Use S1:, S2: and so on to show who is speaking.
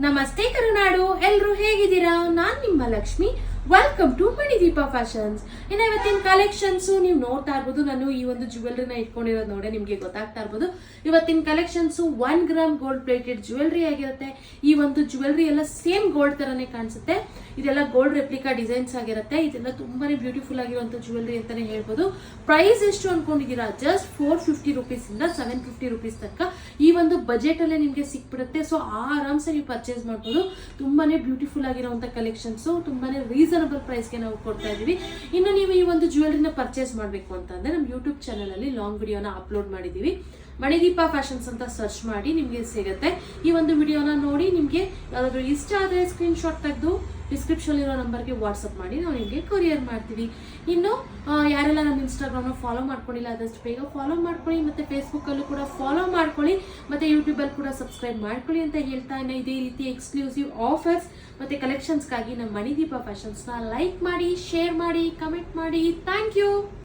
S1: ನಮಸ್ತೆ ಕರುನಾಡು, ಎಲ್ರು ಹೇಗಿದ್ದೀರಾ? ನಾನ್ ನಿಮ್ಮ ಲಕ್ಷ್ಮಿ. Welcome to Manideepa Fashions. ಇನ್ನು ಇವತ್ತಿನ ಕಲೆಕ್ಷನ್ಸ್ ನೀವು ನೋಡ್ತಾ ಇರ್ಬೋದು. ನಾನು ಈ ಒಂದು ಜ್ಯುವೆಲ್ರಿನ ಇಟ್ಕೊಂಡಿರೋದು ನೋಡಿ ನಿಮ್ಗೆ ಗೊತ್ತಾಗ್ತಾ ಇರ್ಬೋದು. ಇವತ್ತಿನ collections 1 gram gold plated jewellery ಆಗಿರುತ್ತೆ. ಈ ಒಂದು ಜ್ಯುವೆಲ್ರಿ ಎಲ್ಲ ಸೇಮ್ ಗೋಲ್ಡ್ ತರನೇ ಕಾಣಿಸುತ್ತೆ. ಇದೆಲ್ಲ ಗೋಲ್ಡ್ ರೆಪ್ಲಿಕಾ ಡಿಸೈನ್ಸ್ ಆಗಿರುತ್ತೆ. ಇದೆಲ್ಲ ತುಂಬಾನೇ ಬ್ಯೂಟಿಫುಲ್ ಆಗಿರುವಂತ ಜ್ಯುವೆಲ್ರಿ ಅಂತಾನೆ ಹೇಳ್ಬೋದು. ಪ್ರೈಸ್ ಎಷ್ಟು ಅನ್ಕೊಂಡಿದ್ದೀರಾ? ಜಸ್ಟ್ 450 ರುಪೀಸ್ ಇಂದ 750 ರುಪೀಸ್ ತನಕ ಈ ಒಂದು ಬಜೆಟ್ ಅಲ್ಲೇ ನಿಮ್ಗೆ ಸಿಕ್ಬಿಡುತ್ತೆ. ಸೊ ಆರಾಮ್ಸೆ ನೀವು ಪರ್ಚೇಸ್ ಮಾಡ್ಬೋದು. ತುಂಬಾನೇ ಬ್ಯೂಟಿಫುಲ್ ಆಗಿರುವಂತ ಕಲೆಕ್ಷನ್ಸ್, ತುಂಬಾನೇ ರೀಸನಬಲ್ ಪ್ರೈಸ್ಗೆ ನಾವು ಕೊಡ್ತಾ ಇದೀವಿ. ಇನ್ನು ನೀವು ಈ ಒಂದು ಜ್ಯುವೆಲ್ರಿನ ಪರ್ಚೇಸ್ ಮಾಡಬೇಕು ಅಂತಂದ್ರೆ ನಮ್ಮ ಯೂಟ್ಯೂಬ್ ಚಾನಲ್ ಅಲ್ಲಿ ಲಾಂಗ್ ವಿಡಿಯೋನ ಅಪ್ಲೋಡ್ ಮಾಡಿದೀವಿ. ಮಣಿದೀಪ ಫ್ಯಾಷನ್ಸ್ ಅಂತ ಸರ್ಚ್ ಮಾಡಿ ನಿಮ್ಗೆ ಸಿಗುತ್ತೆ. ಈ ಒಂದು ವಿಡಿಯೋನ ನೋಡಿ ನಿಮ್ಗೆ ಯಾವ್ದಾದ್ರು ಇಷ್ಟ ಆದ್ರೆ ಸ್ಕ್ರೀನ್ ಶಾಟ್ ತೆಗೆದು ಡಿಸ್ಕ್ರಿಪ್ಷನ್ ಇರೋ ನಂಬರ್ಗೆ ವಾಟ್ಸಪ್ ಮಾಡಿ ನಾವು ನಿಮಗೆ ಕೊರಿಯರ್ ಮಾಡ್ತೀವಿ. ಇನ್ನು ಯಾರೆಲ್ಲ ನಮ್ಮ ಇನ್ಸ್ಟಾಗ್ರಾಮ್ನ ಫಾಲೋ ಮಾಡ್ಕೊಂಡಿಲ್ಲ ಆದಷ್ಟು ಬೇಗ ಫಾಲೋ ಮಾಡ್ಕೊಳ್ಳಿ, ಮತ್ತೆ ಫೇಸ್ಬುಕ್ ಅಲ್ಲೂ ಕೂಡ ಫಾಲೋ ಮಾಡ್ಕೊಳ್ಳಿ, ಮತ್ತೆ ಯೂಟ್ಯೂಬ್ ಅಲ್ಲಿ ಕೂಡ ಸಬ್ಸ್ಕ್ರೈಬ್ ಮಾಡ್ಕೊಳ್ಳಿ ಅಂತ ಹೇಳ್ತಾ ಇದೇ ರೀತಿ ಎಕ್ಸ್ಕ್ಲೂಸಿವ್ ಆಫರ್ಸ್ ಮತ್ತೆ ಕಲೆಕ್ಷನ್ಸ್ಗಾಗಿ ನಮ್ಮ ಮಣಿದೀಪ ಫ್ಯಾಷನ್ಸ್ನ ಲೈಕ್ ಮಾಡಿ, ಶೇರ್ ಮಾಡಿ, ಕಮೆಂಟ್ ಮಾಡಿ. Thank you.